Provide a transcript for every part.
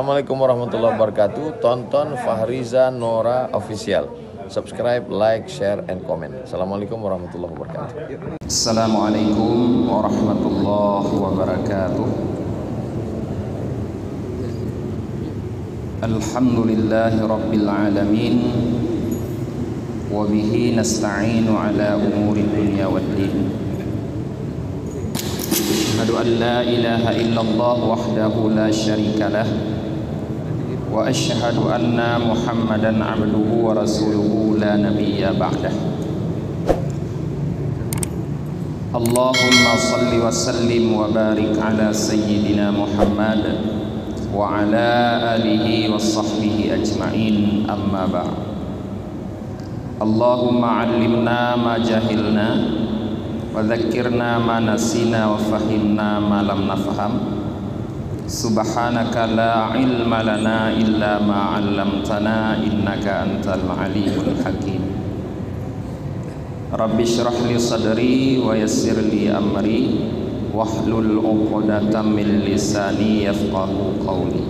Assalamualaikum warahmatullahi wabarakatuh. Tonton Fahriza Nora Official. Subscribe, like, share, and comment. Assalamualaikum warahmatullahi wabarakatuh. Assalamualaikum warahmatullahi wabarakatuh. Alhamdulillahi rabbil alamin. Wa bihi nasta'inu ala umuri dunya waddin. Asyhadu an la ilaha illallah wahdahu la syarika lah. Wa asyhadu anna Muhammadan abduhu wa rasuluhu la nabiyya ba'dah. Allahumma salli wa sallim wa barik ala sayyidina Muhammad wa ala alihi wa sahbihi ajma'in, amma ba'd. Allahumma 'allimna ma jahilna wa dzakkirna ma nasina wa fahimna ma lam nafham. Subhanaka la ilma lana illa ma 'allamtana innaka antal alimul hakim. Rabbi shrah li sadri wa yassir li amri wahlul 'uqdatam min lisani yafqahu qawli.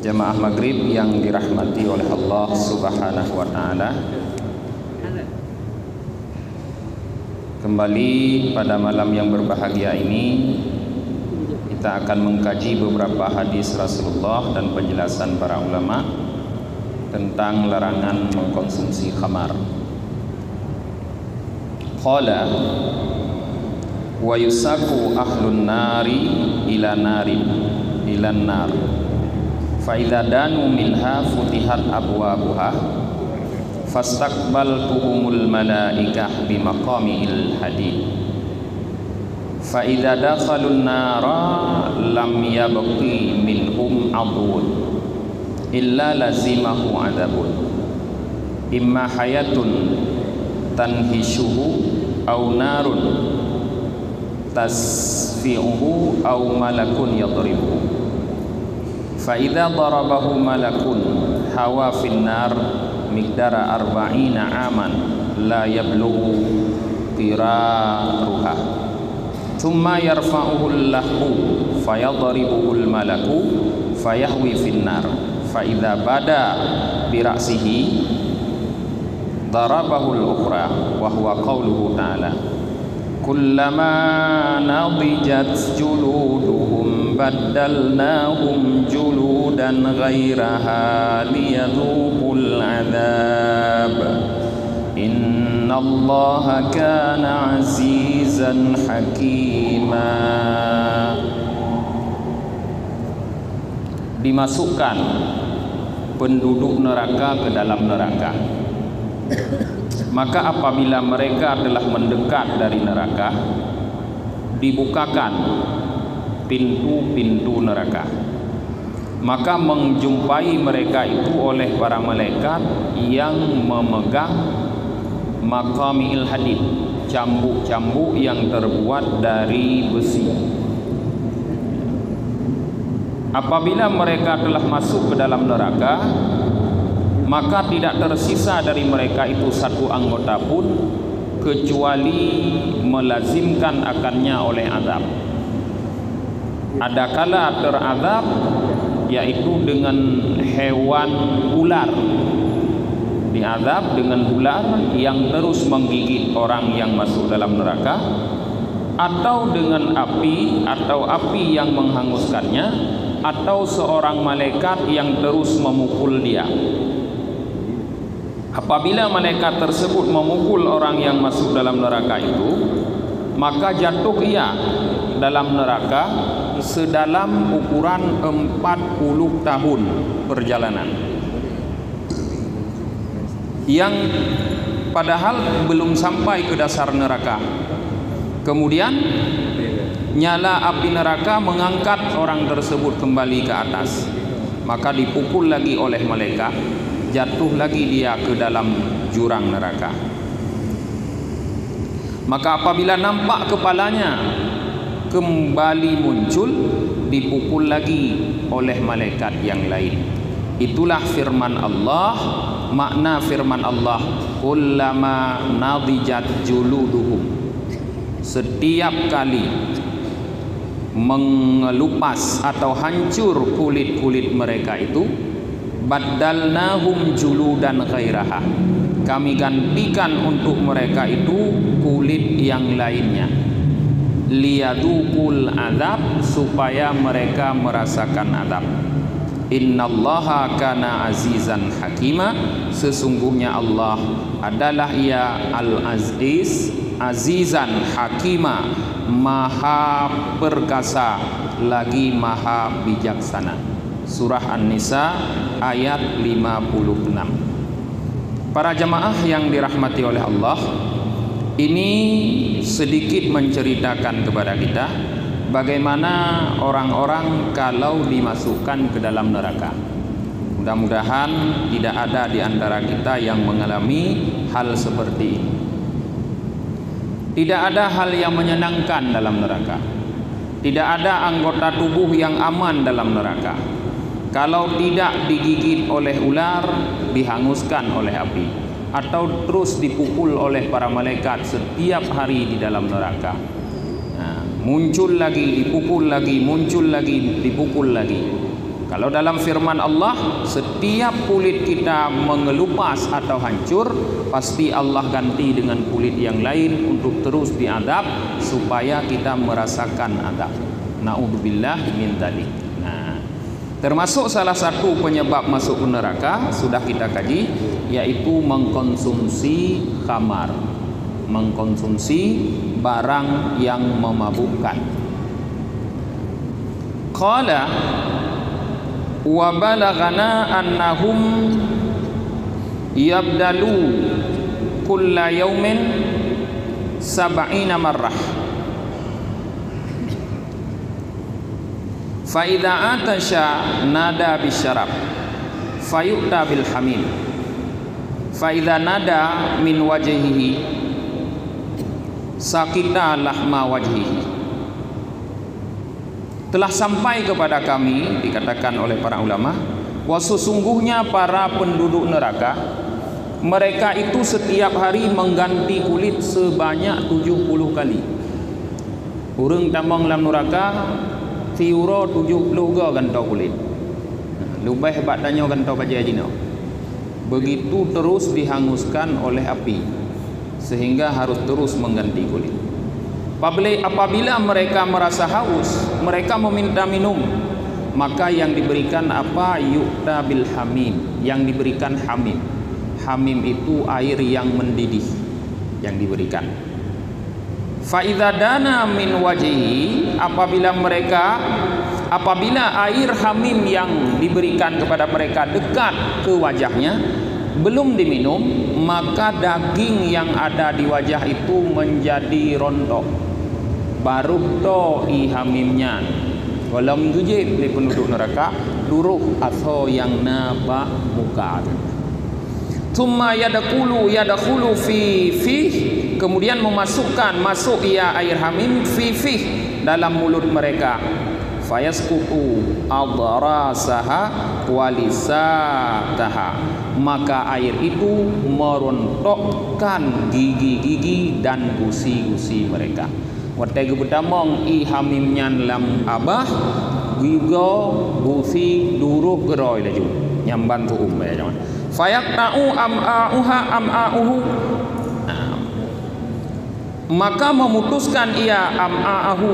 Jamaah maghrib yang dirahmati oleh Allah Subhanahu wa taala, kembali pada malam yang berbahagia ini kita akan mengkaji beberapa hadis Rasulullah dan penjelasan para ulama tentang larangan mengkonsumsi khamar. Qala wa yusaku ahlun nari ilan nar fa idza danu minha futihat abwabuha fastaqbaltuhumul malaikah bimaqamil hadid fa idza dakhalun nara lam yabqi minhum adun illa lazimahu adabun imma hayatun tanhishuhu au narun tasfi'uhu au malakun yadribuhu fa idza darabahu malakun hawa fin nar miqdara arba'ina aman la yablughu qiraruha thumma yarfa'uhu allahu fayadribuhu almalaku fayahwi fin nar fa idza bada bi ra'sihi darabahu al-ukhra wa huwa qawluhu ta'ala kullama nadijat juluduhum baddalnahum juludan ghairaha liyadhuqul adhab innallaha kana azizan hakima. Dimasukkan penduduk neraka ke dalam neraka, maka apabila mereka telah mendekat dari neraka, dibukakan pintu-pintu neraka, maka menjumpai mereka itu oleh para malaikat yang memegang maqamil hadid, cambuk-cambuk yang terbuat dari besi. Apabila mereka telah masuk ke dalam neraka, maka tidak tersisa dari mereka itu satu anggota pun kecuali melazimkan akannya oleh azab. Adakala terazab, yaitu dengan hewan ular, diazab dengan ular yang terus menggigit orang yang masuk dalam neraka, atau dengan api, atau api yang menghanguskannya, atau seorang malaikat yang terus memukul dia. Apabila malaikat tersebut memukul orang yang masuk dalam neraka itu, maka jatuh ia dalam neraka sedalam ukuran 40 tahun perjalanan, yang padahal belum sampai ke dasar neraka. Kemudian nyala api neraka mengangkat orang tersebut kembali ke atas, maka dipukul lagi oleh malaikat, jatuh lagi dia ke dalam jurang neraka. Maka apabila nampak kepalanya kembali muncul, dipukul lagi oleh malaikat yang lain. Itulah firman Allah. Makna firman Allah, kullama nadijat juluduhum, setiap kali mengelupas atau hancur kulit-kulit mereka itu, baddalnahum juludan ghairaha, kami gantikan untuk mereka itu kulit yang lainnya, liyadukul adab, supaya mereka merasakan adab. Innallaha kana azizan hakima, sesungguhnya Allah adalah Ia al-aziz, azizan hakima, maha perkasa lagi maha bijaksana. Surah An-Nisa ayat 56. Para jamaah yang dirahmati oleh Allah, ini sedikit menceritakan kepada kita bagaimana orang-orang kalau dimasukkan ke dalam neraka. Mudah-mudahan tidak ada di antara kita yang mengalami hal seperti ini. Tidak ada hal yang menyenangkan dalam neraka. Tidak ada anggota tubuh yang aman dalam neraka. Kalau tidak digigit oleh ular, dihanguskan oleh api, atau terus dipukul oleh para malaikat setiap hari di dalam neraka. Muncul lagi, dipukul lagi, muncul lagi, dipukul lagi. Kalau dalam firman Allah, setiap kulit kita mengelupas atau hancur, pasti Allah ganti dengan kulit yang lain untuk terus diadab supaya kita merasakan adab. Na'udzubillah min dzalik. Termasuk salah satu penyebab masuk ke neraka sudah kita kaji, yaitu mengkonsumsi khamar, mengkonsumsi barang yang memabukkan. Qala wa balaghana annahum yabdalu kulla yaumin 70 marrah. Fa idza atasha nada bisyarab fayu'ta bil hamim. Fa idza nada min wajhihi sakita lahma wajhihi. Telah sampai kepada kami, dikatakan oleh para ulama, bahwa sesungguhnya para penduduk neraka, mereka itu setiap hari mengganti kulit sebanyak 70 kali. Urang tambang dalam neraka tiuro 70 gantau kulit. Lebih hebat tanya gantau baju ajino. Begitu terus dihanguskan oleh api, sehingga harus terus mengganti kulit. Apabila mereka merasa haus, mereka meminta minum, maka yang diberikan apa? Yu'ta bil hamim, yang diberikan hamim. Hamim itu air yang mendidih yang diberikan. Fa idza dana min wajhi, apabila air hamim yang diberikan kepada mereka dekat ke wajahnya, belum diminum, maka daging yang ada di wajah itu menjadi rontok. Baru to ihamimnya. Walau mengujib di penduduk neraka, duruh atau yang nabah muka. Tsumma yadkhulu fi, kemudian masuk ia air hamim fi dalam mulut mereka. Fayasqutu adrasaha walisataha, maka air itu merontokkan gigi-gigi dan gusi-gusi mereka. Wategu bedamong ihamimnya lam abah gigo gusi duruh geroi laju nyamban tu ya jangan. Fayaqta'u am'a'uhu, maka memutuskan ia am'a'ahu,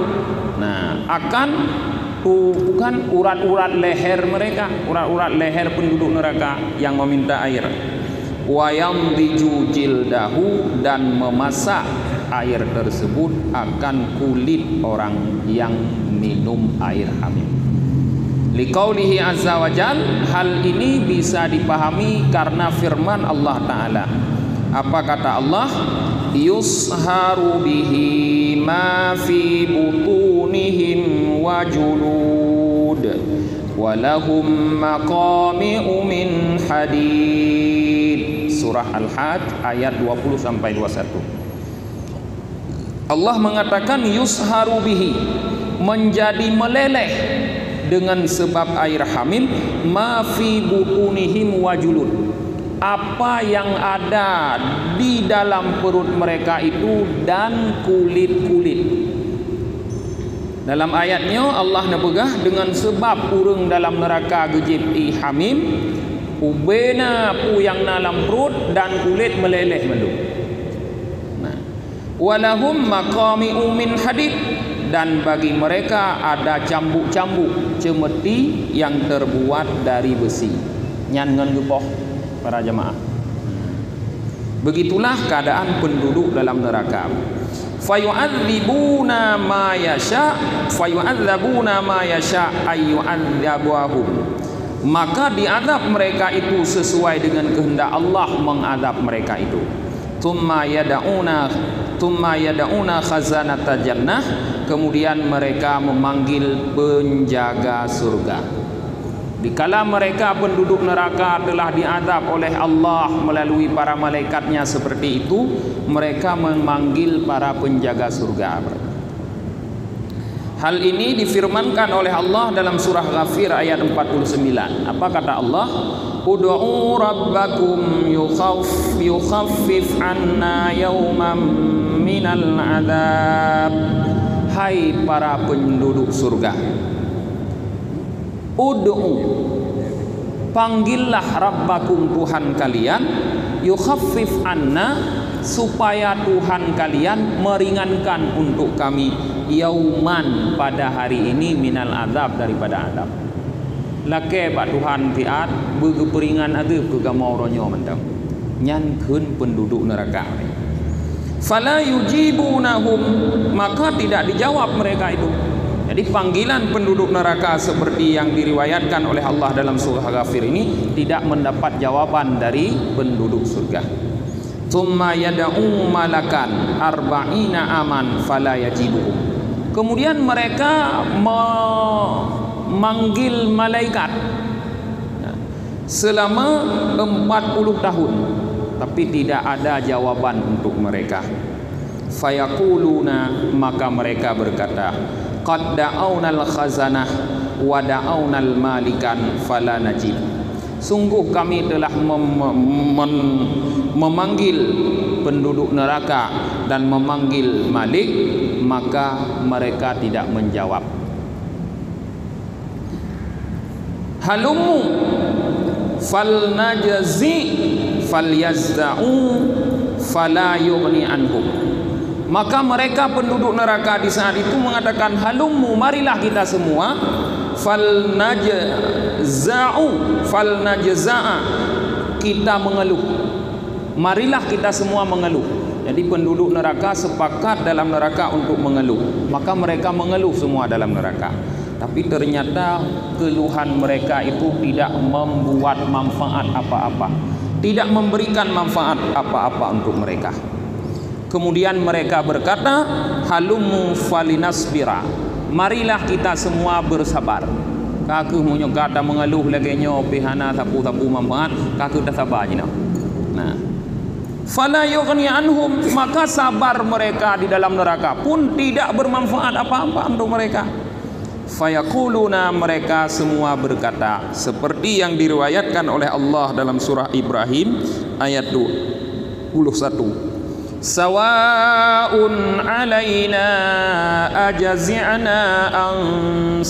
akan bukan urat-urat leher mereka, urat-urat leher penduduk neraka yang meminta air. Wa yamdiju jildahu, dan memasak air tersebut akan kulit orang yang minum air hamim. Liqaulihi azza wa jal, hal ini bisa dipahami karena firman Allah Ta'ala. Apa kata Allah? Yusharu bihi ma fi butunihim wa julud walahum maqami'u min hadid. Surah Al-Hajj ayat 20-21. Allah mengatakan yusharu bihi, menjadi meleleh dengan sebab air hamim, ma fi butunihim wajulun, apa yang ada di dalam perut mereka itu dan kulit-kulit. Dalam ayatnya Allah nebegah dengan sebab urang dalam neraka gejib di hamim, ubena pu yang dalam perut dan kulit meleleh melu. Nah, walahum maqami'u min hadid, dan bagi mereka ada cambuk-cambuk cemeti yang terbuat dari besi. Nyan ngan gepoh para jemaah. Begitulah keadaan penduduk dalam neraka. Fayu'adzibuna ma yasha ayyu'adzabuhum, maka diadab mereka itu sesuai dengan kehendak Allah mengadab mereka itu. Tsumma yad'una khazanata jannah, kemudian mereka memanggil penjaga surga. Dikala mereka penduduk neraka telah diadab oleh Allah melalui para malaikatnya seperti itu, mereka memanggil para penjaga surga. Hal ini difirmankan oleh Allah dalam surah Ghafir ayat 49. Apa kata Allah? Ud'u rabbakum yukhaffif anna yawman minal adab. Hai para penduduk surga, ud'u, panggillah rabbakum Tuhan kalian, yukhaffif anna, supaya Tuhan kalian meringankan untuk kami, yauman, pada hari ini, minal azab, daripada azab. Lake Pak Tuhan tiat berkeperingan azab ke gamauronyo mentang nyankeun penduduk neraka. Fala yujibunahum, maka tidak dijawab mereka itu. Jadi panggilan penduduk neraka seperti yang diriwayatkan oleh Allah dalam surah Ghafir ini tidak mendapat jawaban dari penduduk surga. Tsumma yad'u malakan arba'ina aman fala yajibuhum. Kemudian mereka memanggil malaikat selama 40 tahun, tapi tidak ada jawaban untuk mereka. Fayaquluna, maka mereka berkata, qad da'aunal khazanah wa da'aunal malikan fala najib. Sungguh kami telah memanggil penduduk neraka dan memanggil malik, maka mereka tidak menjawab. Halumu falnajzi falyazda'u fala yughni anhum. Maka mereka penduduk neraka di saat itu mengatakan, halummu, marilah kita semua, falnajza'a, kita mengeluh, marilah kita semua mengeluh. Jadi penduduk neraka sepakat dalam neraka untuk mengeluh, maka mereka mengeluh semua dalam neraka. Tapi ternyata keluhan mereka itu tidak membuat manfaat apa-apa, tidak memberikan manfaat apa-apa untuk mereka. Kemudian mereka berkata, halumu falinasbira, marilah kita semua bersabar. Kaku munyo kata mengeluh lagi nyo pihana tapu-tapu manfaat, kaku dah sabar je. Nah, fala yughni anhum, maka sabar mereka di dalam neraka pun tidak bermanfaat apa-apa untuk mereka. Fayaquluna, mereka semua berkata seperti yang diriwayatkan oleh Allah dalam surah Ibrahim ayat 21. Sawa'un alaina ajazi'na am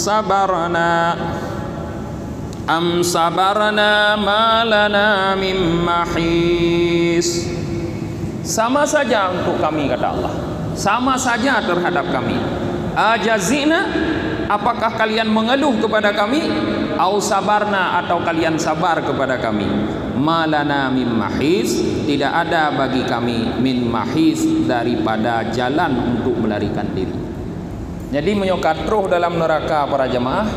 sabarna ma lana min mahis. Sama saja untuk kami, kata Allah, sama saja terhadap kami. Ajazi'na, apakah kalian mengeluh kepada kami, au sabarna, atau kalian sabar kepada kami. Malana min mahis, tidak ada bagi kami min mahis, daripada jalan untuk melarikan diri. Jadi menyokat roh dalam neraka para jemaah,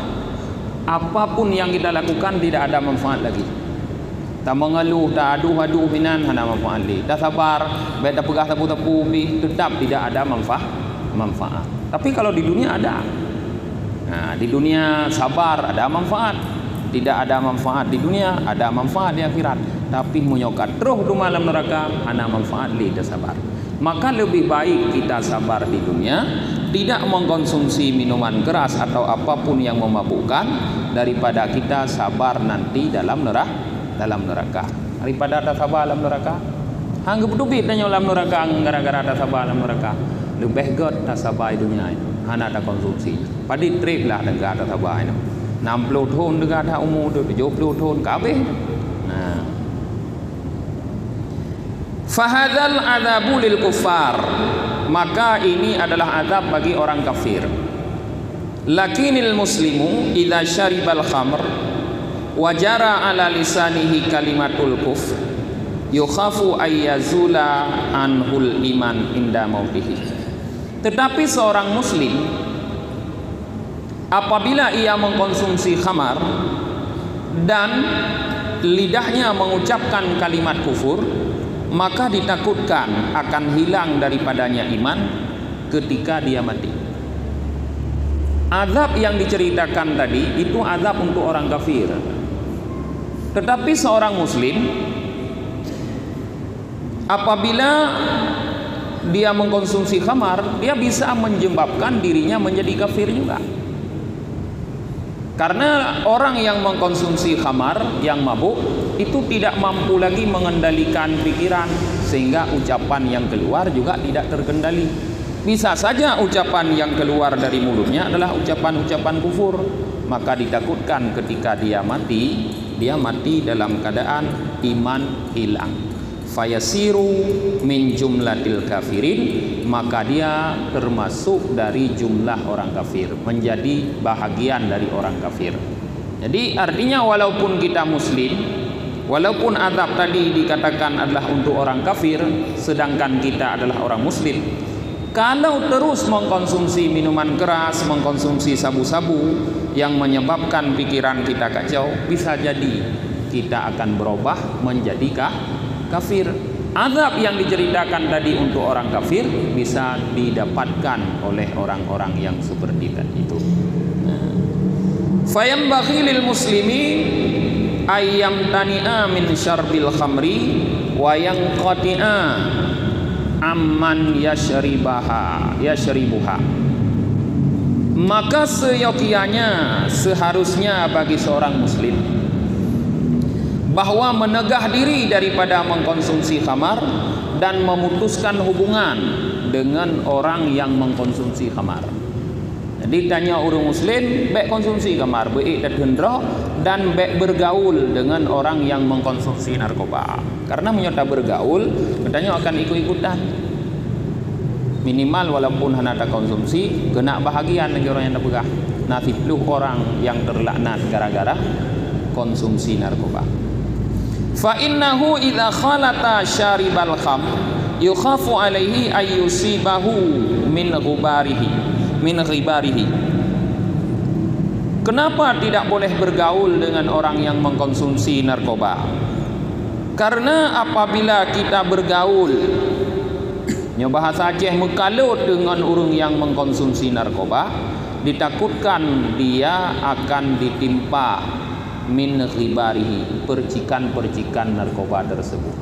apapun yang kita lakukan tidak ada manfaat lagi. Tak mengeluh, tak aduh-aduh minan, hana manfaat lagi. Tak sabar, baik tak pegah tapu-tapu, tetap tidak ada manfaat. Tapi kalau di dunia ada. Nah, di dunia sabar ada manfaat, tidak ada manfaat di dunia, ada manfaat di akhirat. Tapi menyokat roh di malam neraka, hana manfaat li dah sabar. Maka lebih baik kita sabar di dunia, tidak mengkonsumsi minuman keras atau apapun yang memabukkan, daripada kita sabar nanti dalam neraka. Daripada tak sabar dalam neraka, hang gedubit tanya dalam neraka gara-gara tak sabar dalam neraka. Lebih god tak sabar di dunia. hana ada konsumsi. Padi trip lah dekat ada tabah ini. 60 tahun dekat ada umur tu 70 tahun kabeh. Nah. Fahadzal adzabu lil kuffar. Maka ini adalah azab bagi orang kafir. Lakinil muslimu idza syaribal khamr wajara ala lisanihi kalimatul kufr yukhafu ayyazula anhul iman inda mautihi. Tetapi seorang muslim apabila ia mengkonsumsi khamar dan lidahnya mengucapkan kalimat kufur, maka ditakutkan akan hilang daripadanya iman ketika dia mati. Azab yang diceritakan tadi itu azab untuk orang kafir. Tetapi seorang muslim apabila dia mengkonsumsi khamar, dia bisa menyebabkan dirinya menjadi kafir juga. Karena orang yang mengkonsumsi khamar, yang mabuk, itu tidak mampu lagi mengendalikan pikiran, sehingga ucapan yang keluar juga tidak terkendali. Bisa saja ucapan yang keluar dari mulutnya adalah ucapan-ucapan kufur. Maka ditakutkan ketika dia mati dalam keadaan iman hilang. Fayasiru min jumlatil kafirin, maka dia termasuk dari jumlah orang kafir, menjadi bahagian dari orang kafir. Jadi artinya walaupun kita muslim, walaupun azab tadi dikatakan adalah untuk orang kafir, sedangkan kita adalah orang muslim, kalau terus mengkonsumsi minuman keras, mengkonsumsi sabu-sabu yang menyebabkan pikiran kita kacau, bisa jadi kita akan berubah menjadi kafir. Azab yang diceritakan tadi untuk orang kafir bisa didapatkan oleh orang-orang yang seperti tadi itu. Fayambaghi lil muslimi ayyam tani'a min syarbil khamri wa yanqati'a amman yashribuha. Maka seharusnya bagi seorang muslim bahwa menegah diri daripada mengkonsumsi khamar dan memutuskan hubungan dengan orang yang mengkonsumsi khamar. Jadi tanya orang muslim, baik konsumsi khamar, baik hendra, dan baik bergaul dengan orang yang mengkonsumsi narkoba. Karena menyerta bergaul, katanya akan ikut-ikutan. Minimal walaupun hanya tak konsumsi, kena bahagian lagi orang yang tak pegah. Nasib orang yang terlaknat gara-gara konsumsi narkoba. Fa innahu idza khalata syaribal kham yukhafu alaihi ayyusibahu min ghibarihi. Kenapa tidak boleh bergaul dengan orang yang mengkonsumsi narkoba? Karena apabila kita bergaul, bahasa Aceh, mekalut dengan orang yang mengkonsumsi narkoba, ditakutkan dia akan ditimpa min ghibarihi, percikan-percikan narkoba tersebut.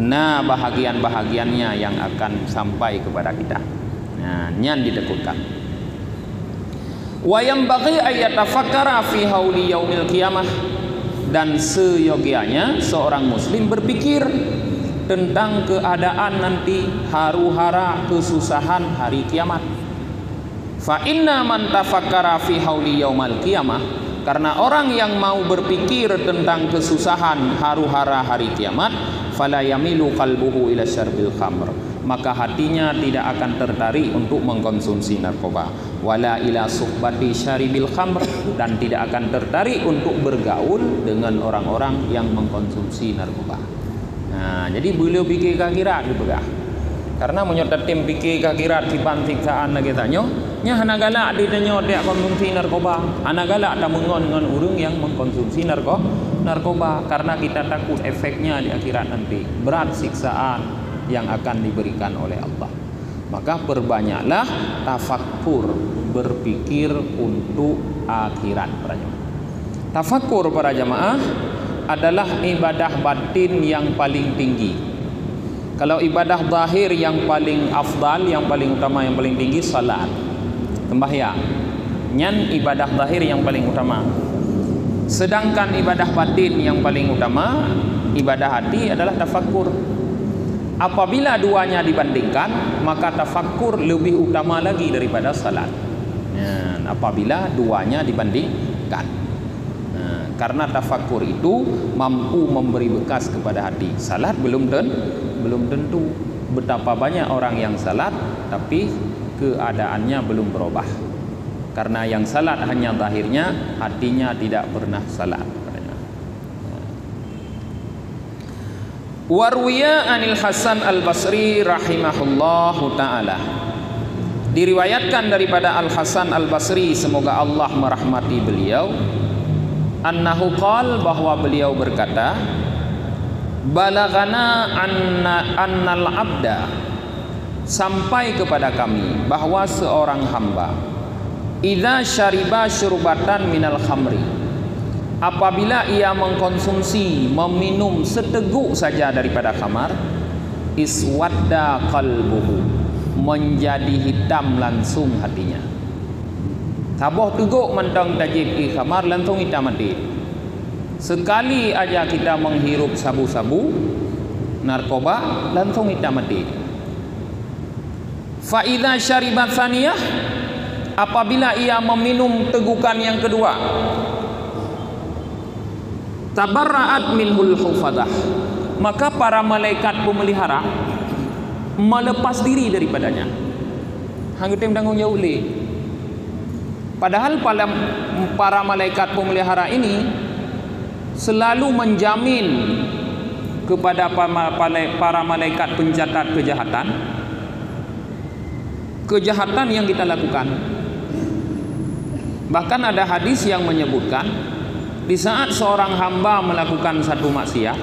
Nah, bahagian-bahagiannya yang akan sampai kepada kita. Nah, nyan ditakutkan. Wa yambaghi ayatafakkara fi hauli yaumil qiyamah, dan seyogianya seorang muslim berpikir tentang keadaan nanti haru-hara kesusahan hari kiamat. Fa inna man tafakkara fi hauli yaumal qiyamah, karena orang yang mau berpikir tentang kesusahan haru-hara hari kiamat, fala yamilu qalbuhu ila syarbil khamr, maka hatinya tidak akan tertarik untuk mengkonsumsi narkoba, wala ila suhbati syaribil khamr, dan tidak akan tertarik untuk bergaul dengan orang-orang yang mengkonsumsi narkoba. Nah, jadi beliau fikir akhirat juga. Karena menyerta tim fikir akhirat sipan siksaan lagi tanya, nya hana galak ditanya dia konsumsi narkoba. Hana galak tak mengon dengan urang yang mengkonsumsi narkoba, karena kita takut efeknya di akhirat nanti. Berat siksaan yang akan diberikan oleh Allah. Maka perbanyaklah tafakkur, berpikir untuk akhirat para jemaah. Tafakkur para jemaah adalah ibadah batin yang paling tinggi. Kalau ibadah zahir yang paling afdal, yang paling utama, yang paling tinggi salat, sembahyang. Nyan ibadah zahir yang paling utama. Sedangkan ibadah batin yang paling utama, ibadah hati adalah tafakkur. Apabila duanya dibandingkan, maka tafakkur lebih utama lagi daripada salat. Apabila duanya dibandingkan, karena tafakkur itu mampu memberi bekas kepada hati. Salat belum tentu. Betapa banyak orang yang salat tapi keadaannya belum berubah. Karena yang salat hanya zahirnya, hatinya tidak pernah salat. Warwiya anil Hasan al-Basri rahimahullahu ta'ala, diriwayatkan daripada Al-Hasan al-Basri, semoga Allah merahmati beliau, annahu qal, bahwa beliau berkata, balagana annal abda, sampai kepada kami bahwa seorang hamba, idza syariba syurbatan minal khamri, apabila ia mengkonsumsi, meminum seteguk saja daripada khamar, iswadda qalbuhu, menjadi hitam langsung hatinya. Taboh teguk mentang tajib di khamar, langsung hitam mati. Sekali aja kita menghirup sabu-sabu, narkoba, langsung hitam mati. Fa idza syaribat tsaniyah, apabila ia meminum tegukan yang kedua, tabarra'at minhul hufadah, maka para malaikat pemelihara melepas diri daripadanya. Hang tem tanggung jawab le. Padahal para malaikat pemelihara ini selalu menjamin kepada para malaikat pencatat kejahatan yang kita lakukan. Bahkan ada hadis yang menyebutkan, di saat seorang hamba melakukan satu maksiat,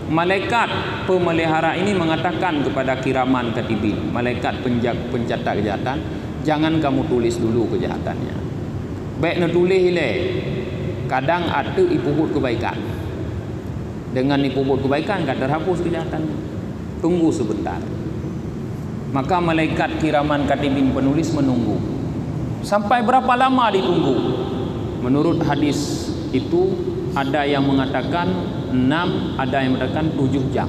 malaikat pemelihara ini mengatakan kepada kiraman katibin, malaikat pencatat kejahatan, jangan kamu tulis dulu kejahatannya. Baik nak tulis ile. Kadang ada ipuput kebaikan. Dengan ipuput kebaikan kan terhapus kejahatannya. Tunggu sebentar. Maka malaikat kiraman katibin penulis menunggu. Sampai berapa lama ditunggu? Menurut hadis itu ada yang mengatakan 6, ada yang mengatakan 7 jam.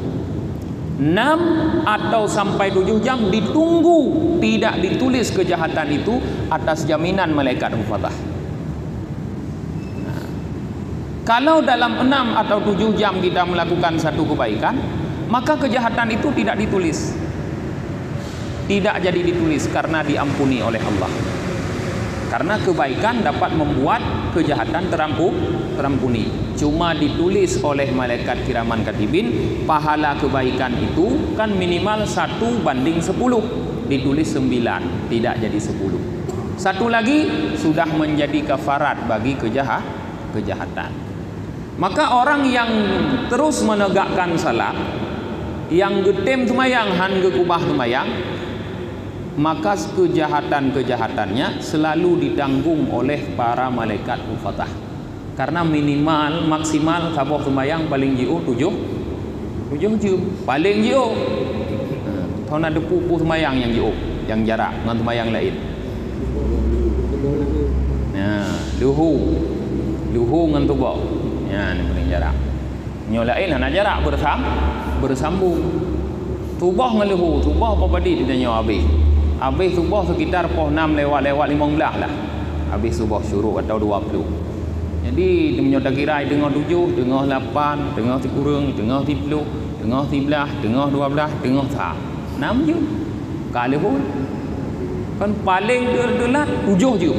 6 atau sampai 7 jam ditunggu, tidak ditulis kejahatan itu atas jaminan malaikat hufadah. Nah, kalau dalam 6 atau 7 jam kita melakukan satu kebaikan, maka kejahatan itu tidak ditulis. Tidak jadi ditulis karena diampuni oleh Allah. Karena kebaikan dapat membuat kejahatan terampuni. Cuma ditulis oleh malaikat kiraman katibin, pahala kebaikan itu kan minimal 1:10. Ditulis 9, tidak jadi 10. Satu lagi sudah menjadi kafarat bagi kejahatan. Maka orang yang terus menegakkan salat, yang getem semayang, han gekubah semayang, maka kejahatan-kejahatannya selalu ditanggung oleh para malaikat hufadah. Karena minimal, maksimal saboh sembahyang paling jiu 7 jam. Paling jiu. Tahun ada pupu sembahyang yang jiu, yang jarak dengan sembahyang lain. Nah, luhu dengan tubuh. Ya, ini paling jarak. Nyolain nak jarak bersambung. Tubuh dengan luhu, tubuh apa tadi ditanya habis subuh sekitar pukul 6 lewat 15 lah. Habis subuh syuruk atau 20. Jadi dia kira tengah 7, tengah 8, tengah kurang, tengah 10, tengah 11, tengah 12, tengah 6 je. Kalau pun kan paling terdelat 7 je.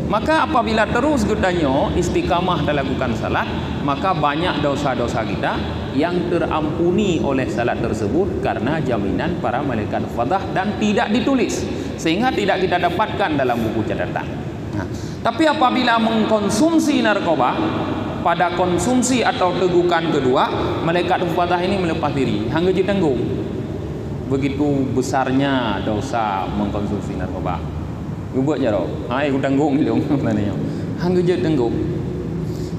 Maka apabila terus katanya istiqamah dalam lakukan salat, maka banyak dosa-dosa kita yang terampuni oleh salat tersebut karena jaminan para malaikat hufadah dan tidak ditulis, sehingga tidak kita dapatkan dalam buku catatan. Nah, tapi apabila mengkonsumsi narkoba, pada konsumsi atau tegukan kedua, malaikat hufadah ini melepas diri, hangga ditanggung. Begitu besarnya dosa mengkonsumsi narkoba. Buat je roh. Aku tanggung dia maknanya. Hangga je tanggung.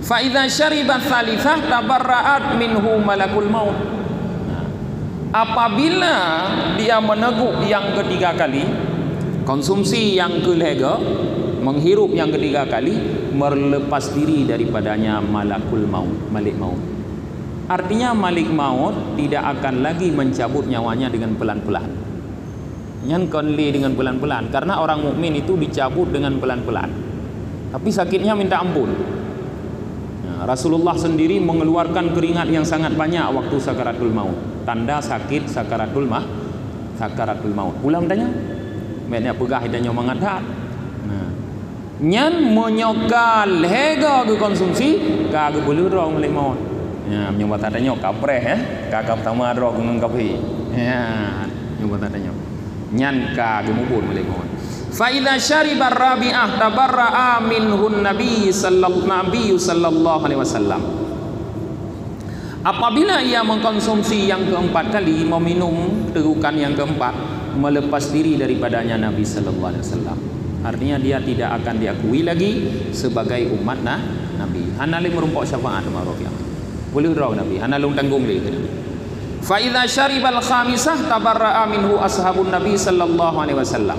Fa idza syariba tsalitsah tabarra'at minhu malakul maut. Apabila dia meneguk yang ketiga kali, konsumsi yang kelega, menghirup yang ketiga kali, melepas diri daripadanya malakul maut, malik maut. Artinya Malik maut tidak akan lagi mencabut nyawanya dengan pelan-pelan. Yang konli dengan pelan-pelan, karena orang mukmin itu dicabut dengan pelan-pelan. Tapi sakitnya minta ampun. Nah, Rasulullah sendiri mengeluarkan keringat yang sangat banyak waktu sakaratul maut. Tanda sakit sakaratul maut. Ulang tanya, maknanya pegah hidanya mengadat. Nah, nyan menyokal hega ke konsumsi kagak boleh orang Malik maut. Ya, menyebut adanya kapreh ya, kakap tama adro gunung kapi. Ya, menyebut adanya. Nyan ka gemubun Malik maut. Fa idza syariba rabi'ah tabarra'a minhun nabi sallallahu alaihi wasallam. Apabila ia mengkonsumsi yang keempat kali, meminum tegukan yang keempat, melepas diri daripadanya Nabi sallallahu alaihi wasallam. Artinya dia tidak akan diakui lagi sebagai umat Nabi. Hanali merumpok syafaat maruf yang boleh raw Nabi, hanalung tanggung li. Fa idza syaribal khamisah tabarra'a minhu ashabun Nabi sallallahu alaihi wasallam.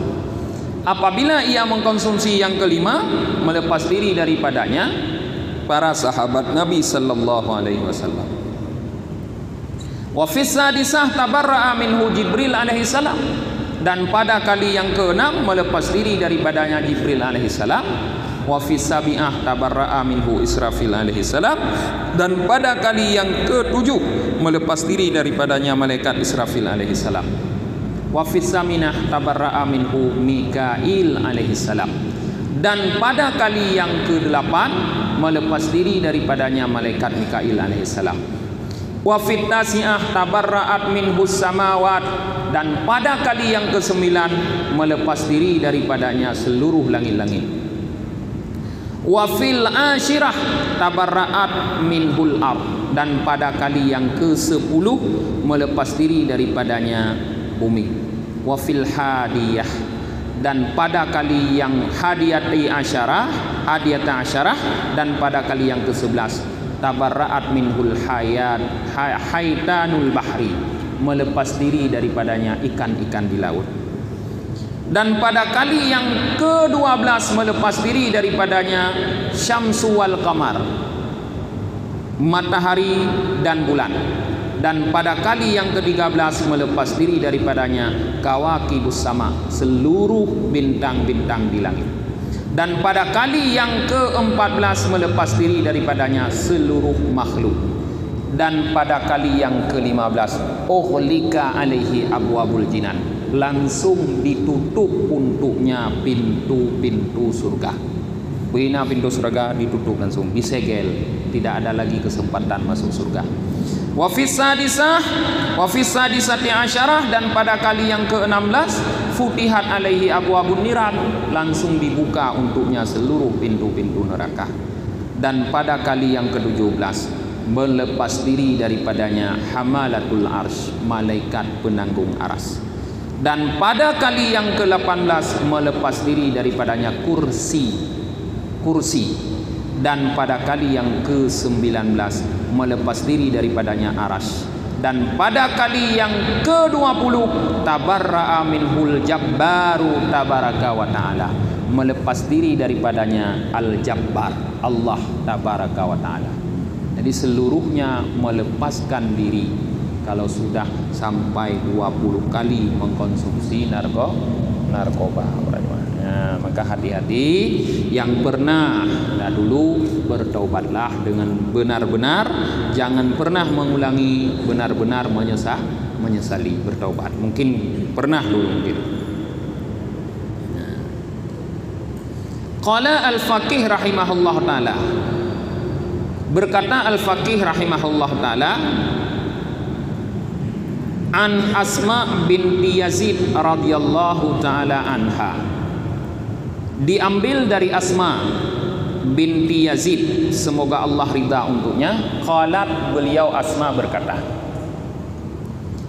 Apabila ia mengkonsumsi yang kelima, melepas diri daripadanya para sahabat Nabi sallallahu alaihi wasallam. Wa fi sadisah tabarra'a minhu Jibril alaihi salam. Dan pada kali yang keenam melepas diri daripadanya Jibril alaihi salam. Wa fi sabi'ah tabarra'a minhu Israfil alaihi salam. Dan pada kali yang ketujuh melepas diri daripadanya malaikat Israfil alaihi salam. Wa fi saminah tabarra'a minhu Mikail alaihi salam. Dan pada kali yang kedelapan melepas diri daripadanya malaikat Mikail alaihi salam. Wa fit tasi'ah tabarra'at minhu samawat. Dan pada kali yang kesembilan melepas diri daripadanya seluruh langit-langit. Wa fil asyirah tabarra'at minhul ard. Dan pada kali yang ke-10 melepas diri daripadanya bumi. Wa fil hadiyah. Dan pada kali yang hadiyata asyarah dan pada kali yang ke-11 tabarra'at minhul haitanul bahri. Melepas diri daripadanya ikan-ikan di laut. Dan pada kali yang ke-12 melepas diri daripadanya syamsu wal qamar, matahari dan bulan. Dan pada kali yang ke-13 melepas diri daripadanya kawakibus sama, seluruh bintang-bintang di langit. Dan pada kali yang ke-14 melepas diri daripadanya seluruh makhluk. Dan pada kali yang ke-15 uhlika alaihi abwabul jinan, langsung ditutup untuknya pintu-pintu surga. Pintu surga ditutup langsung, disegel, tidak ada lagi kesempatan masuk surga. Wa fis sadisati asyarah. Dan pada kali yang ke-16 futihat alaihi abwabun niran, langsung dibuka untuknya seluruh pintu-pintu neraka. Dan pada kali yang ke-17 melepas diri daripadanya hamalatul arsy, malaikat penanggung aras. Dan pada kali yang ke-18 melepas diri daripadanya kursi. Dan pada kali yang ke-19 melepas diri daripadanya aras. Dan pada kali yang ke-20 tabarra'a minhul jabbaru tabaraka wa ta'ala, melepas diri daripadanya al-jabbar, Allah tabaraka wa ta'ala. Jadi seluruhnya melepaskan diri kalau sudah sampai 20 kali mengkonsumsi narkoba. Ya, maka hati-hati yang pernah dulu, bertaubatlah dengan benar-benar, jangan pernah mengulangi, benar-benar menyesali, bertaubat. Mungkin pernah dulu mungkin. Qala al-faqih rahimahullah ta'ala, berkata al-faqih rahimahullah ta'ala, an Asma binti Yazid radhiyallahu ta'ala anha, diambil dari Asma binti Yazid, semoga Allah ridha untuknya. Qalat, beliau Asma berkata,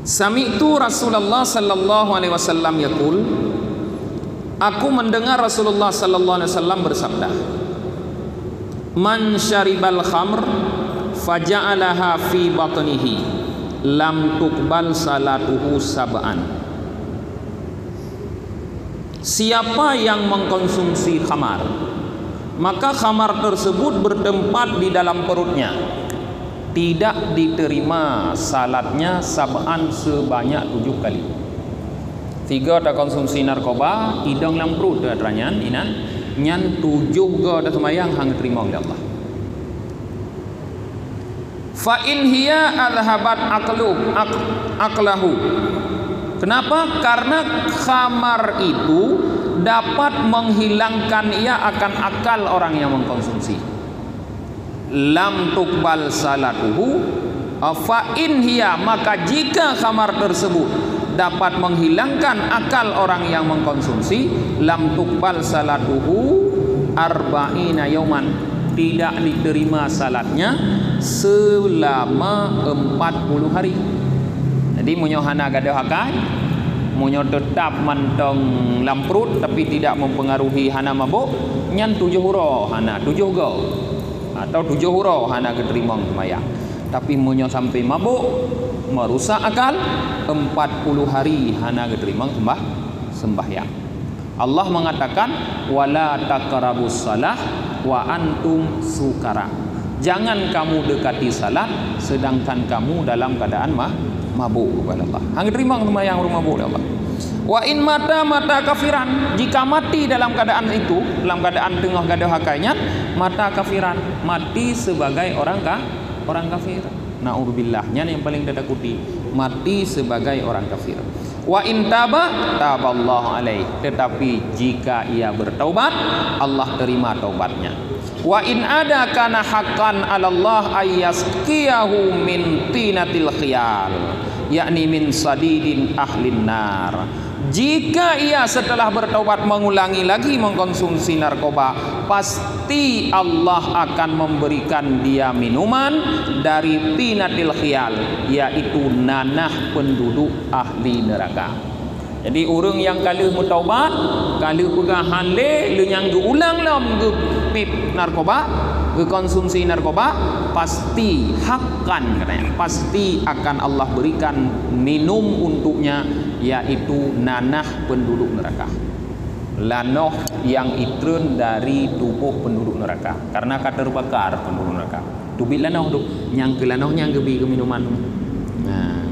sami'tu Rasulullah sallallahu alaihi wasallam yaqul, aku mendengar Rasulullah sallallahu alaihi wasallam bersabda, man syaribal khamr faja'alaha fi batnihi lam tuqbal salatuhu sab'an. Siapa yang mengkonsumsi khamar, maka khamar tersebut bertempat di dalam perutnya tidak diterima salatnya sab'an sebanyak 7 kali. 3 tak konsumsi narkoba, idang lamprut dah teranyan inan, nyan 7 ga dah semayang hang terima oleh Allah. Fa in hiya adhabat aqlahu. Kenapa? Karena khamar itu dapat menghilangkan ia akan akal orang yang mengkonsumsi. Lam tuqbal salatuhu fa in hiya, maka jika khamar tersebut dapat menghilangkan akal orang yang mengkonsumsi, lam tuqbal salatuhu arba'ina yauman, tidak diterima salatnya selama 40 hari. Jadi munyo hana gadah hakai, munyo tetap mantong lamprut tapi tidak mempengaruhi hana mabuk, nyan 7 hurau hana 7 go atau 7 hurau hana keterima sembahyang. Tapi munyo sampai mabuk merusak akal, 40 hari hana keterima sembahyang. Allah mengatakan wala taqrabus salah wa antum sukara. Jangan kamu dekati salat sedangkan kamu dalam keadaan mabuk kepada Allah. Hang terima sembahyang rumah mabuk Allah. Wa in mata kafiran, jika mati dalam keadaan itu, dalam keadaan tengah gadah hakainya, mata kafiran, mati sebagai orang kafir. Naudzubillah, yang paling ditakuti, mati sebagai orang kafir. Wa in taballahu alaih, tetapi jika ia bertaubat, Allah terima taubatnya. Wa in ada kana haqqan 'ala Allah ayyaskiyahu min tinatil khiyal, yakni min sadidin ahlin nar. Jika ia setelah bertaubat mengulangi lagi mengkonsumsi narkoba, pasti Allah akan memberikan dia minuman dari tinatil khiyal, yaitu nanah penduduk ahli neraka. Jadi orang yang kali bertaubat, kali pegahan le yang ulang lam pip narkoba, konsumsi narkoba, pasti hakkan katanya, pasti akan Allah berikan minum untuknya, yaitu nanah penduduk neraka, lanoh yang itrun dari tubuh penduduk neraka, karena terbakar penduduk neraka. Tubik lanoh tu, yang ke lanohnya gebi ke minuman. Nah,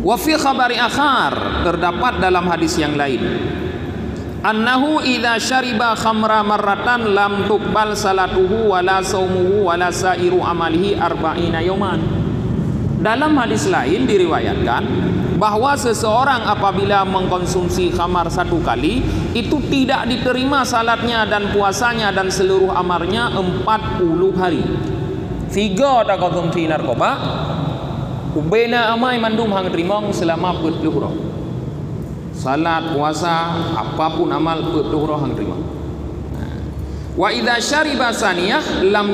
wa fi khabari akhar, terdapat dalam hadis yang lain, annahu idza syariba khamra marratan lam tuqbal salatuhu wala saumuhu wala sairu amalihi arba'ina yauman. Dalam hadis lain diriwayatkan bahwa seseorang apabila mengkonsumsi khamar 1 kali, itu tidak diterima salatnya dan puasanya dan seluruh amalnya 40 hari. 3 tak konsumsi narkoba, ubena amai mandum hang terima selama 40 hari. Salat, puasa, apapun amal 40 hari hang terima. Wa idza syariba saniyah lam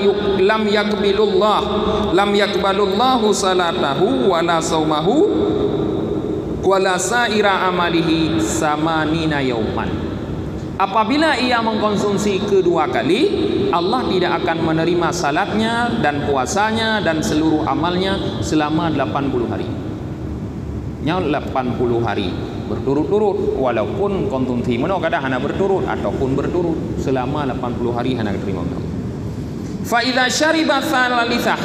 yakbalullahu salatahu wala saumahu wala saira amalihi samanina yauman. Apabila ia mengkonsumsi kedua kali, Allah tidak akan menerima salatnya dan puasanya dan seluruh amalnya selama 80 hari. Nya 80 hari berturut-turut, walaupun konsumsi mana kadang hanya berturut ataupun berturut selama 80 hari hanya diterima Allah. Fa idza syariba tsalitsah,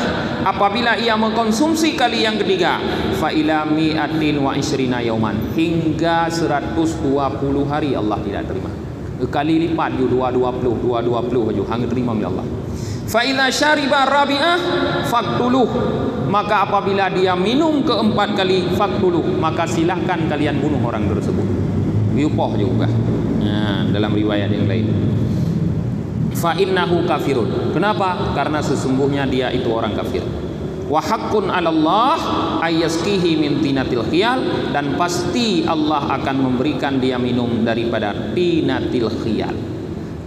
apabila ia mengkonsumsi kali yang ketiga, fa ila mi'atin wa isrina yauman, hingga 120 hari Allah tidak terima. Kali lipat ju 220 ju hang terima oleh Allah. Fa idza syariba rabi'ah faqtuluh, maka apabila dia minum keempat kali, faqtuluh, maka silahkan kalian bunuh orang tersebut. Yupoh juga. Nah, dalam riwayat yang lain, fa innahu kafirun. Kenapa? Karena sesungguhnya dia itu orang kafir. Wa haqqun 'ala Allah ayyaskihi min tinatil khiyal, dan pasti Allah akan memberikan dia minum daripada tinatil khiyal.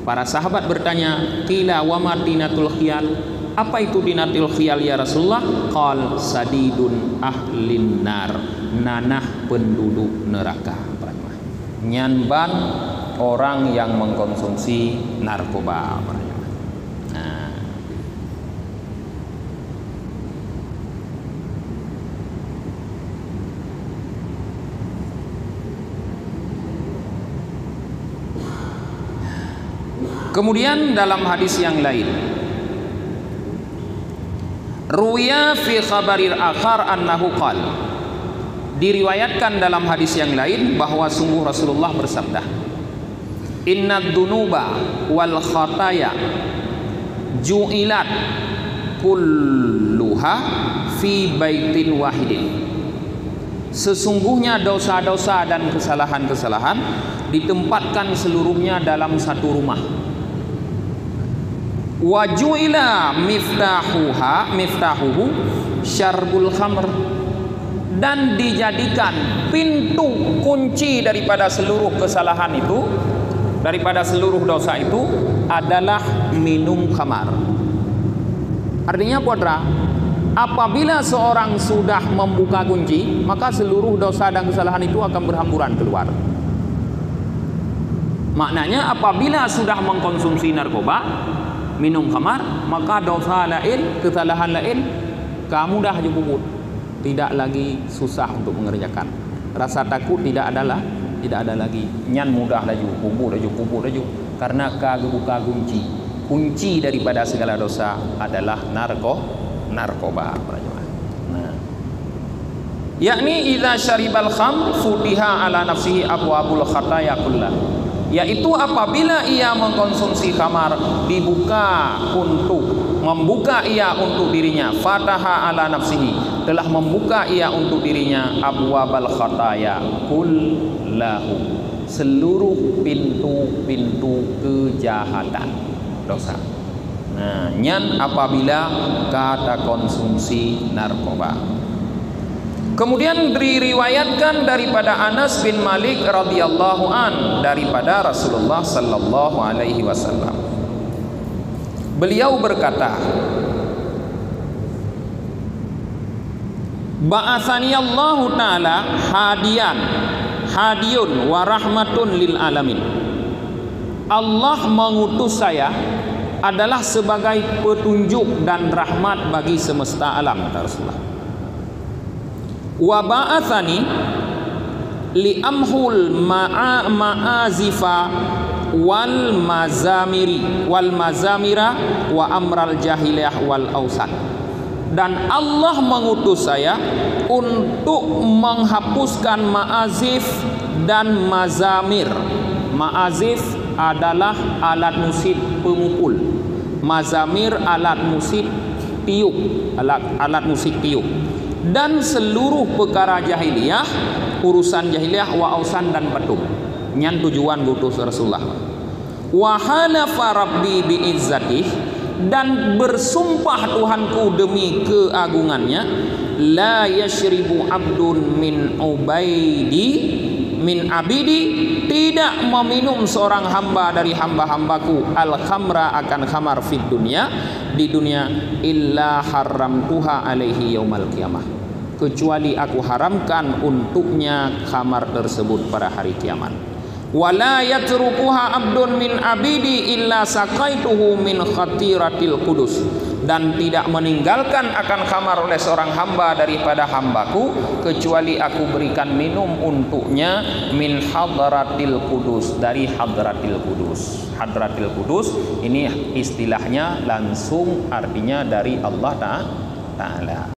Para sahabat bertanya, qila wa ma tinatul khiyal? Apa itu tinatil khiyal ya Rasulullah? Qal sadidun ahlin nar, nanah penduduk neraka. Nyanban orang yang mengkonsumsi narkoba. Nah, kemudian dalam hadis yang lain, Ruya fi khabarir akhar annahu qal. Diriwayatkan dalam hadis yang lain bahwa sungguh Rasulullah bersabda, Innad dunuba wal khataya ju'ilat kulluha fi baitin wahidin. Sesungguhnya dosa-dosa dan kesalahan-kesalahan ditempatkan seluruhnya dalam satu rumah. Wa ju'ila miftahuhu syarbul khamr, dan dijadikan pintu kunci daripada seluruh kesalahan itu, daripada seluruh dosa itu adalah minum khamar. Artinya putra, apabila seorang sudah membuka kunci, maka seluruh dosa dan kesalahan itu akan berhamburan keluar. Maknanya apabila sudah mengkonsumsi narkoba, minum khamar, maka dosa lain, kesalahan lain kamu dah puput, tidak lagi susah untuk mengerjakan. Rasa takut tidak ada lagi. Nyan mudah laju, puput laju, karena kebuka kunci daripada segala dosa adalah narkoba. Nah, yakni idza syaribal khamr futiha ala nafsihi abwabul khataya kullah, yaitu apabila ia mengkonsumsi khamar membuka ia untuk dirinya, fataha ala nafsihi, telah membuka ia untuk dirinya abwabal khataya kullahu, seluruh pintu-pintu kejahatan, dosa. Nah, nyan apabila kata konsumsi narkoba. Kemudian diriwayatkan daripada Anas bin Malik radhiyallahu an, daripada Rasulullah sallallahu alaihi wasallam. Beliau berkata, Ba'athani Allah Ta'ala hadiyun wa rahmatun lil alamin. Allah mengutus saya adalah sebagai petunjuk dan rahmat bagi semesta alam, kata Rasulullah. Wa ba'athani li amhul ma'azifa wal mazamira wa amral jahiliyah wal ausan. Dan Allah mengutus saya untuk menghapuskan ma'azif dan mazamir. Ma'azif adalah alat musik pemukul, mazamir alat musik tiup, alat musik tiup, dan seluruh perkara jahiliyah, urusan jahiliyah, wa ausan dan patung. Nyan tujuan ngutus Rasulullah. Wa halafa rabbi bi izzatih, dan bersumpah Tuhanku demi keagungannya, la yashribu abdun min abidi, tidak meminum seorang hamba dari hamba-hambaku al-khamra akan khamar fid dunya, di dunia, illa haramtuha alaihi yaumal qiyamah, kecuali aku haramkan untuknya khamar tersebut pada hari kiamat. Wala yatrukuha abdun min abidi illa saqaituhu min khatiratil qudus, dan tidak meninggalkan akan khamar oleh seorang hamba daripada hambaku kecuali aku berikan minum untuknya min hadratil qudus, dari hadratil qudus. Hadratil qudus ini istilahnya langsung artinya dari Allah Ta'ala.